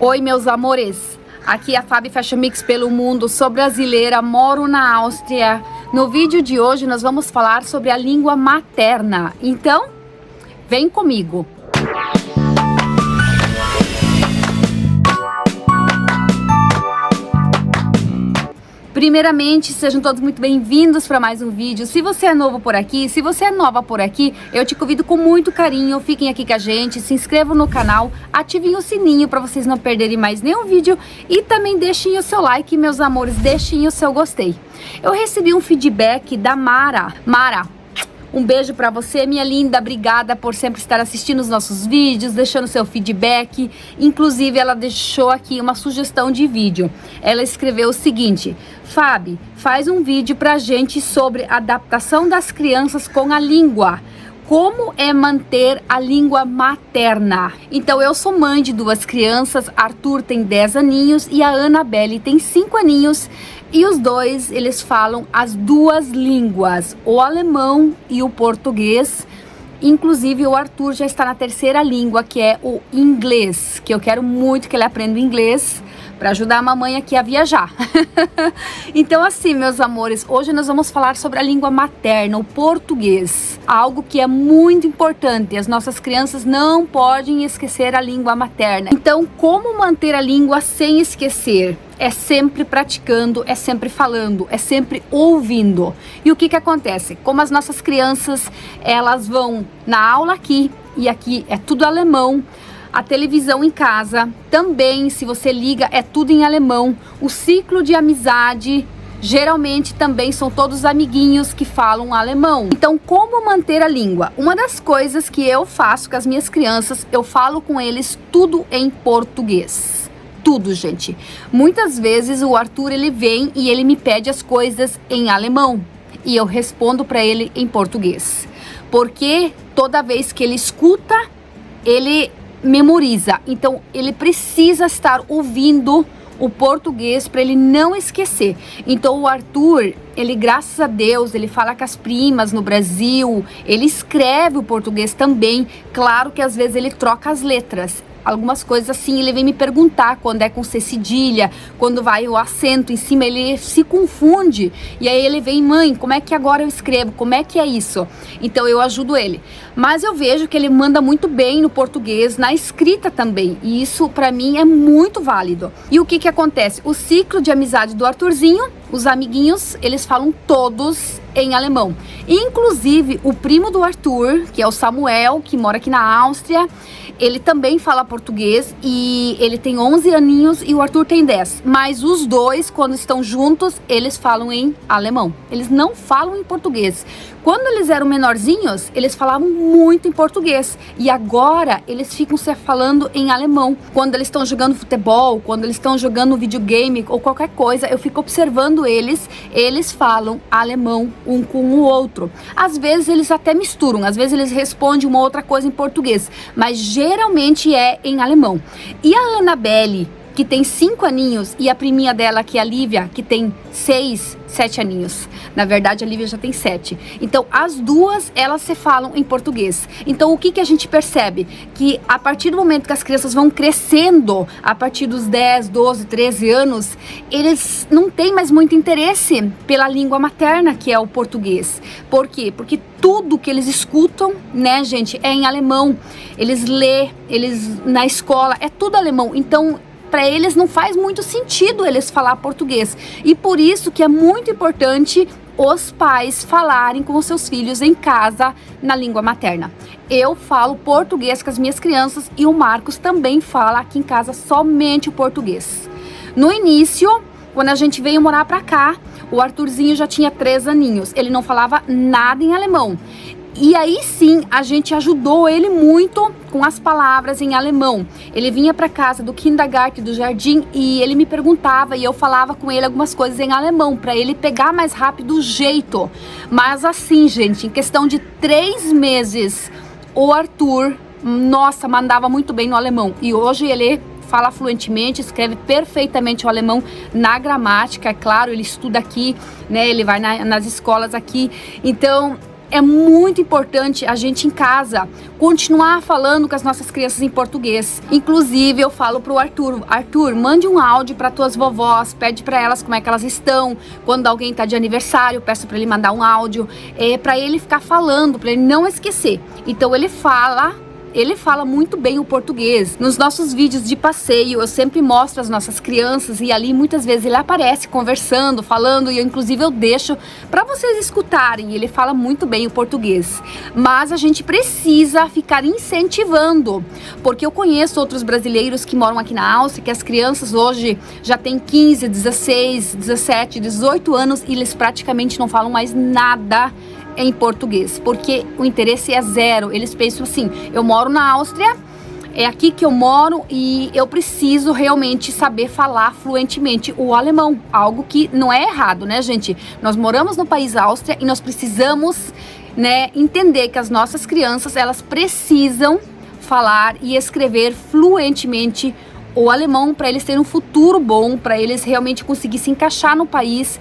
Oi, meus amores, aqui é a Fabi Fashion Mix pelo mundo, sou brasileira, moro na Áustria. No vídeo de hoje nós vamos falar sobre a língua materna, então vem comigo. Primeiramente, sejam todos muito bem-vindos para mais um vídeo. Se você é novo por aqui, se você é nova por aqui, eu te convido com muito carinho, fiquem aqui com a gente, se inscrevam no canal, ativem o sininho para vocês não perderem mais nenhum vídeo e também deixem o seu like, meus amores, deixem o seu gostei. Eu recebi um feedback da Mara. Um beijo pra você, minha linda, obrigada por sempre estar assistindo os nossos vídeos, deixando seu feedback. Inclusive, ela deixou aqui uma sugestão de vídeo. Ela escreveu o seguinte: Fabi, faz um vídeo pra gente sobre a adaptação das crianças com a língua. Como é manter a língua materna? Então, eu sou mãe de duas crianças, Arthur tem 10 aninhos e a Annabelle tem 5 aninhos. E os dois, eles falam as duas línguas, o alemão e o português. Inclusive, o Arthur já está na terceira língua, que é o inglês, que eu quero muito que ele aprenda o inglês para ajudar a mamãe aqui a viajar. Então, assim, meus amores, hoje nós vamos falar sobre a língua materna, o português. Algo que é muito importante, as nossas crianças não podem esquecer a língua materna. Então, como manter a língua sem esquecer? É sempre praticando, é sempre falando, é sempre ouvindo. E o que acontece? Como as nossas crianças, elas vão na aula aqui, e aqui é tudo alemão, a televisão em casa, também, se você liga, é tudo em alemão. O ciclo de amizade, geralmente também são todos amiguinhos que falam alemão. Então, como manter a língua? Uma das coisas que eu faço com as minhas crianças, eu falo com eles tudo em português. Tudo, gente. Muitas vezes o Arthur, ele vem e ele me pede as coisas em alemão e eu respondo para ele em português. Porque toda vez que ele escuta, ele memoriza. Então, ele precisa estar ouvindo o português para ele não esquecer. Então, o Arthur, ele, graças a Deus, ele fala com as primas no Brasil, ele escreve o português também. Claro que às vezes ele troca as letras. Algumas coisas assim, ele vem me perguntar quando é com C cedilha, quando vai o acento em cima, ele se confunde. E aí ele vem, mãe, como é que agora eu escrevo? Como é que é isso? Então eu ajudo ele. Mas eu vejo que ele manda muito bem no português, na escrita também. E isso pra mim é muito válido. E o que acontece? O ciclo de amizade do Arthurzinho, os amiguinhos, eles falam todos em alemão. Inclusive, o primo do Arthur, que é o Samuel, que mora aqui na Áustria, ele também fala português e ele tem 11 aninhos e o Arthur tem 10. Mas os dois, quando estão juntos, eles falam em alemão. Eles não falam em português. Quando eles eram menorzinhos, eles falavam muito em português. E agora, eles ficam se falando em alemão. Quando eles estão jogando futebol, quando eles estão jogando videogame ou qualquer coisa, eu fico observando eles. Eles falam alemão um com o outro. Às vezes, eles até misturam. Às vezes, eles respondem uma outra coisa em português. Mas geralmente é em alemão. E a Annabelle, que tem 5 aninhos, e a priminha dela, que é a Lívia, que tem 7 aninhos. Na verdade, a Lívia já tem 7. Então, as duas, elas se falam em português. Então, o que a gente percebe? Que a partir do momento que as crianças vão crescendo, a partir dos 10, 12, 13 anos, eles não têm mais muito interesse pela língua materna, que é o português. Por quê? Porque tudo que eles escutam, né, gente, é em alemão. Eles lêem, eles na escola, é tudo alemão. Então, para eles não faz muito sentido eles falar português. E por isso que é muito importante os pais falarem com os seus filhos em casa na língua materna. Eu falo português com as minhas crianças e o Marcos também fala aqui em casa somente o português. No início, quando a gente veio morar pra cá, o Arthurzinho já tinha 3 aninhos. Ele não falava nada em alemão. E aí sim, a gente ajudou ele muito com as palavras em alemão. Ele vinha para casa do kindergarten, do jardim, e ele me perguntava e eu falava com ele algumas coisas em alemão para ele pegar mais rápido o jeito. Mas assim, gente, em questão de 3 meses, o Arthur, nossa, mandava muito bem no alemão. E hoje ele fala fluentemente, escreve perfeitamente o alemão na gramática, é claro, ele estuda aqui, né? Ele vai nas escolas aqui. Então, é muito importante a gente em casa continuar falando com as nossas crianças em português. Inclusive eu falo pro Arthur, Arthur, mande um áudio para tuas vovós, pede para elas como é que elas estão, quando alguém tá de aniversário, peço para ele mandar um áudio, para ele ficar falando, para ele não esquecer. Então ele fala muito bem o português. Nos nossos vídeos de passeio, eu sempre mostro as nossas crianças e ali muitas vezes ele aparece conversando, falando, e inclusive eu deixo para vocês escutarem. Ele fala muito bem o português. Mas a gente precisa ficar incentivando, porque eu conheço outros brasileiros que moram aqui na Áustria, que as crianças hoje já têm 15, 16, 17, 18 anos e eles praticamente não falam mais nada em português, porque o interesse é zero. Eles pensam assim, eu moro na Áustria, é aqui que eu moro e eu preciso realmente saber falar fluentemente o alemão, algo que não é errado, né, gente? Nós moramos no país Áustria e nós precisamos, né, entender que as nossas crianças, elas precisam falar e escrever fluentemente o alemão para eles terem um futuro bom, para eles realmente conseguirem se encaixar no país.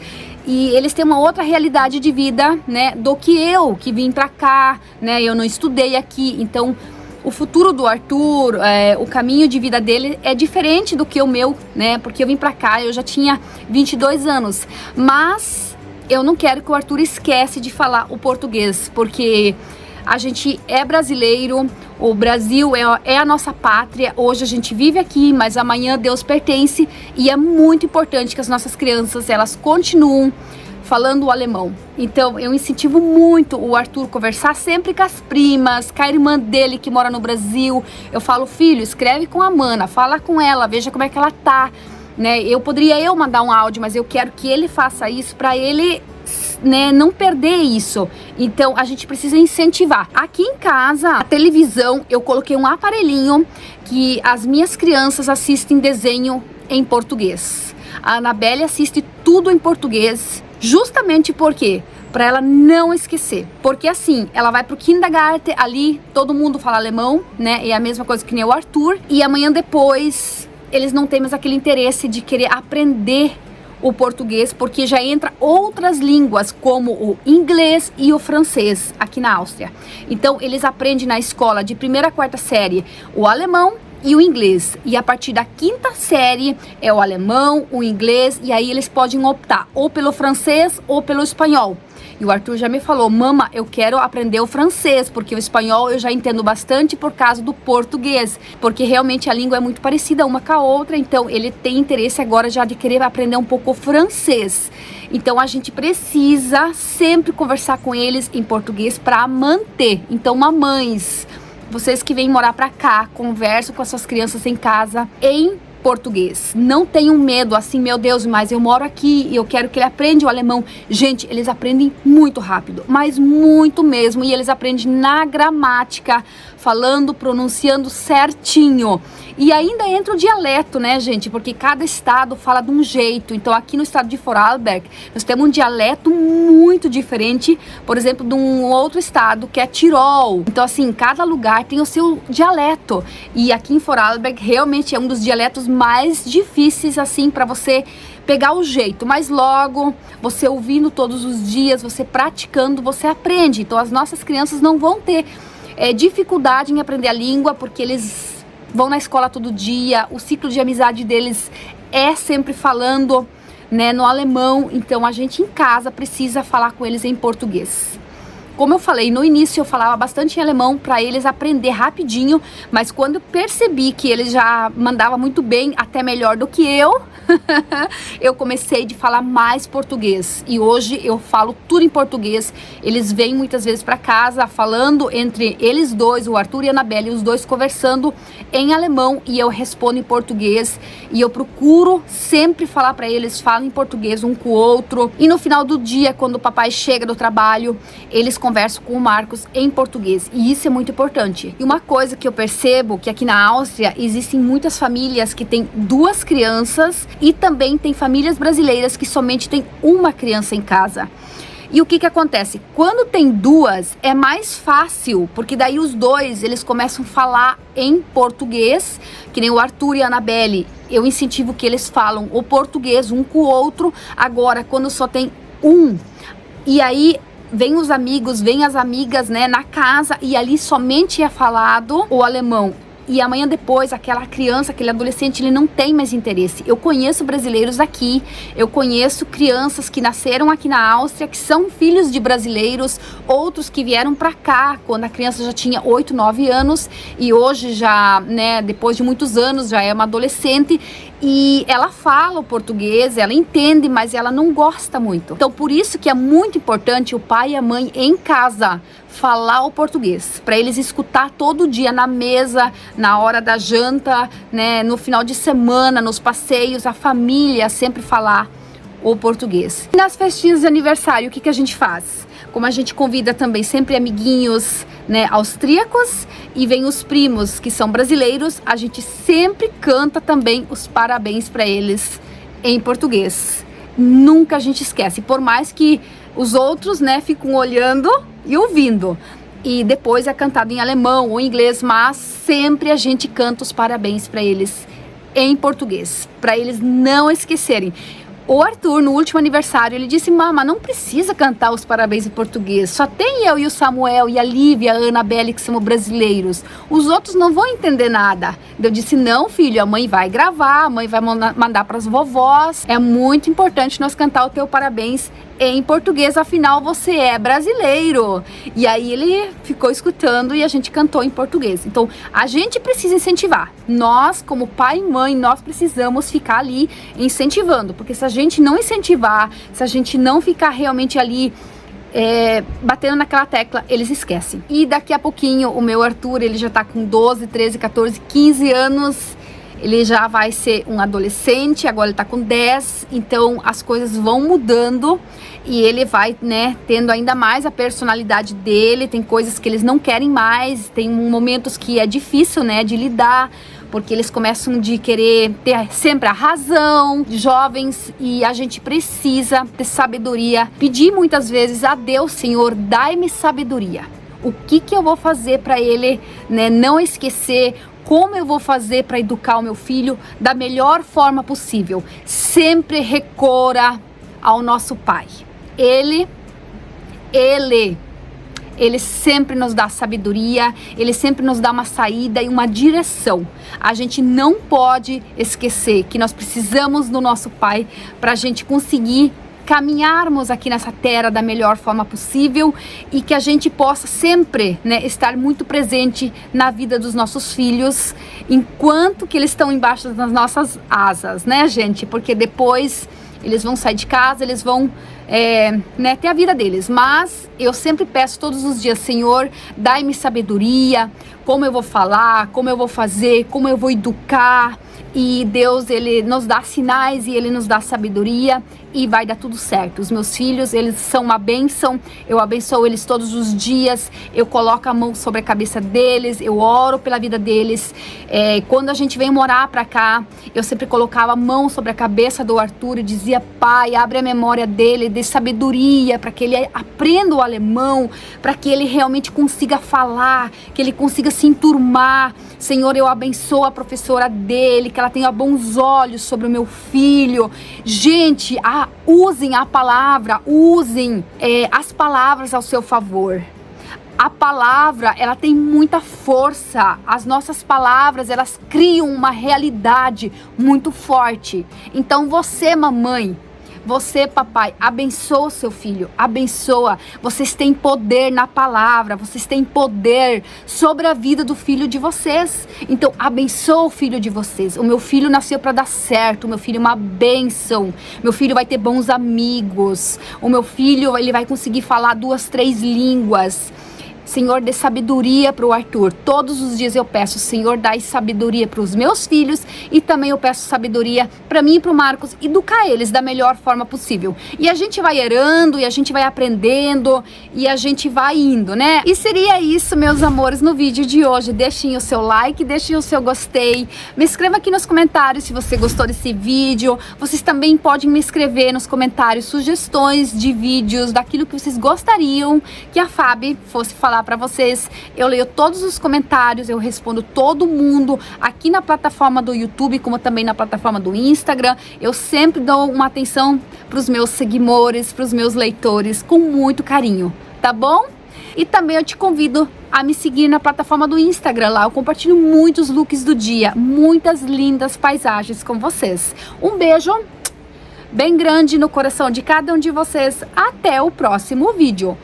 E eles têm uma outra realidade de vida, né, do que eu, que vim pra cá, né, eu não estudei aqui. Então, o futuro do Arthur, o caminho de vida dele é diferente do que o meu, né, porque eu vim pra cá, eu já tinha 22 anos. Mas eu não quero que o Arthur esquece de falar o português, porque a gente é brasileiro, o Brasil é a nossa pátria, hoje a gente vive aqui, mas amanhã Deus pertence e é muito importante que as nossas crianças, elas continuem falando o alemão. Então eu incentivo muito o Arthur conversar sempre com as primas, com a irmã dele que mora no Brasil. Eu falo, filho, escreve com a mana, fala com ela, veja como é que ela tá, né? Eu poderia mandar um áudio, mas eu quero que ele faça isso para ele, né, não perder isso. Então a gente precisa incentivar. Aqui em casa, a televisão, eu coloquei um aparelhinho que as minhas crianças assistem desenho em português. A Anabelle assiste tudo em português, justamente porque para ela não esquecer, porque assim, ela vai pro kindergarten, ali todo mundo fala alemão, né, é a mesma coisa que nem o Arthur, e amanhã depois eles não têm mais aquele interesse de querer aprender o português, porque já entra outras línguas como o inglês e o francês aqui na Áustria. Então eles aprendem na escola de 1ª a 4ª série o alemão e o inglês, e a partir da 5ª série é o alemão, o inglês, e aí eles podem optar ou pelo francês ou pelo espanhol. E o Arthur já me falou, mama, eu quero aprender o francês, porque o espanhol eu já entendo bastante por causa do português, porque realmente a língua é muito parecida uma com a outra, então ele tem interesse agora já de querer aprender um pouco o francês. Então a gente precisa sempre conversar com eles em português para manter. Então, mamães, vocês que vêm morar pra cá, conversam com as suas crianças em casa em português. Não tenham medo, assim, meu Deus, mas eu moro aqui e eu quero que ele aprenda o alemão. Gente, eles aprendem muito rápido, mas muito mesmo, e eles aprendem na gramática, falando, pronunciando certinho. E ainda entra o dialeto, né, gente? Porque cada estado fala de um jeito. Então, aqui no estado de Vorarlberg, nós temos um dialeto muito diferente, por exemplo, de um outro estado, que é Tirol. Então, assim, cada lugar tem o seu dialeto. E aqui em Vorarlberg, realmente é um dos dialetos mais difíceis, assim, para você pegar o jeito. Mas logo, você ouvindo todos os dias, você praticando, você aprende. Então, as nossas crianças não vão ter dificuldade em aprender a língua, porque eles vão na escola todo dia, o ciclo de amizade deles é sempre falando, né, no alemão. Então a gente em casa precisa falar com eles em português. Como eu falei, no início eu falava bastante em alemão para eles aprender rapidinho, mas quando eu percebi que eles já mandavam muito bem, até melhor do que eu comecei de falar mais português. E hoje eu falo tudo em português. Eles vêm muitas vezes para casa falando entre eles dois, o Arthur e a Anabelle, os dois conversando em alemão, e eu respondo em português. E eu procuro sempre falar para eles, falem em português um com o outro. E no final do dia, quando o papai chega do trabalho, eles conversam com o Marcos em português, e isso é muito importante. E uma coisa que eu percebo, que aqui na Áustria existem muitas famílias que têm 2 crianças, e também tem famílias brasileiras que somente tem uma criança em casa. E o que acontece? Quando tem 2, é mais fácil, porque daí os 2, eles começam a falar em português, que nem o Arthur e a Anabelle. Eu incentivo que eles falam o português um com o outro. Agora, quando só tem um, e aí vem os amigos, vem as amigas, né, na casa, e ali somente é falado o alemão. E amanhã depois, aquela criança, aquele adolescente, ele não tem mais interesse. Eu conheço brasileiros aqui, eu conheço crianças que nasceram aqui na Áustria, que são filhos de brasileiros, outros que vieram pra cá quando a criança já tinha 8, 9 anos, e hoje já, né, depois de muitos anos, já é uma adolescente, e ela fala o português, ela entende, mas ela não gosta muito. Então, por isso que é muito importante o pai e a mãe em casa falar o português, para eles escutar todo dia na mesa, na hora da janta, né, no final de semana, nos passeios, a família sempre falar o português. E nas festinhas de aniversário, o que a gente faz? Como a gente convida também sempre amiguinhos, né, austríacos, e vem os primos que são brasileiros, a gente sempre canta também os parabéns para eles em português. Nunca a gente esquece, por mais que os outros, né, ficam olhando e ouvindo. E depois é cantado em alemão ou inglês, mas sempre a gente canta os parabéns para eles em português, para eles não esquecerem. O Arthur, no último aniversário, ele disse: mama, não precisa cantar os parabéns em português, só tem eu e o Samuel e a Lívia, a Annabelle, que somos brasileiros, os outros não vão entender nada. Eu disse: não, filho, a mãe vai gravar, a mãe vai mandar para as vovós, é muito importante nós cantar o teu parabéns em português, afinal você é brasileiro. E aí ele ficou escutando e a gente cantou em português. Então a gente precisa incentivar, nós como pai e mãe, nós precisamos ficar ali incentivando, porque se a gente não incentivar, se a gente não ficar realmente ali batendo naquela tecla, eles esquecem. E daqui a pouquinho o meu Arthur, ele já tá com 12, 13, 14, 15 anos, ele já vai ser um adolescente, agora ele tá com 10, então as coisas vão mudando e ele vai, né, tendo ainda mais a personalidade dele, tem coisas que eles não querem mais, tem momentos que é difícil, né, de lidar, porque eles começam de querer ter sempre a razão, jovens, e a gente precisa ter sabedoria, pedir muitas vezes a Deus: Senhor, dai-me sabedoria. O que eu vou fazer para ele, né, não esquecer? Como eu vou fazer para educar o meu filho da melhor forma possível? Sempre recorra ao nosso Pai. Ele sempre nos dá sabedoria, ele sempre nos dá uma saída e uma direção. A gente não pode esquecer que nós precisamos do nosso Pai para a gente conseguir caminharmos aqui nessa terra da melhor forma possível e que a gente possa sempre, né, estar muito presente na vida dos nossos filhos enquanto que eles estão embaixo das nossas asas, né, gente? Porque depois eles vão sair de casa, eles vão né, ter a vida deles. Mas eu sempre peço todos os dias: Senhor, dai-me sabedoria, como eu vou falar, como eu vou fazer, como eu vou educar. E Deus, ele nos dá sinais e ele nos dá sabedoria e vai dar tudo certo. Os meus filhos, eles são uma bênção, eu abençoo eles todos os dias, eu coloco a mão sobre a cabeça deles, eu oro pela vida deles. Quando a gente vem morar pra cá, eu sempre colocava a mão sobre a cabeça do Arthur e dizia: Pai, abre a memória dele, dê sabedoria para que ele aprenda o alemão, para que ele realmente consiga falar, que ele consiga se enturmar. Senhor, eu abençoo a professora dele, que ela tenha bons olhos sobre o meu filho. Gente, usem a palavra, usem as palavras ao seu favor. A palavra, ela tem muita força. As nossas palavras, elas criam uma realidade muito forte. Então você, mamãe, você, papai, abençoa o seu filho, abençoa. Vocês têm poder na palavra, vocês têm poder sobre a vida do filho de vocês. Então, abençoa o filho de vocês. O meu filho nasceu para dar certo, o meu filho é uma bênção. Meu filho vai ter bons amigos. O meu filho, ele vai conseguir falar 2, 3 línguas. Senhor, dê sabedoria para o Arthur. Todos os dias eu peço: Senhor, dai sabedoria para os meus filhos, e também eu peço sabedoria para mim e para o Marcos, educar eles da melhor forma possível. E a gente vai errando, e a gente vai aprendendo, e a gente vai indo, né? E seria isso, meus amores, no vídeo de hoje. Deixem o seu like, deixem o seu gostei, me escreva aqui nos comentários se você gostou desse vídeo. Vocês também podem me escrever nos comentários sugestões de vídeos, daquilo que vocês gostariam que a Fabi fosse falar falar pra vocês, eu leio todos os comentários, eu respondo todo mundo aqui na plataforma do YouTube, como também na plataforma do Instagram. Eu sempre dou uma atenção pros meus seguidores, pros meus leitores, com muito carinho, tá bom? E também eu te convido a me seguir na plataforma do Instagram. Lá eu compartilho muitos looks do dia, muitas lindas paisagens com vocês. Um beijo bem grande no coração de cada um de vocês. Até o próximo vídeo.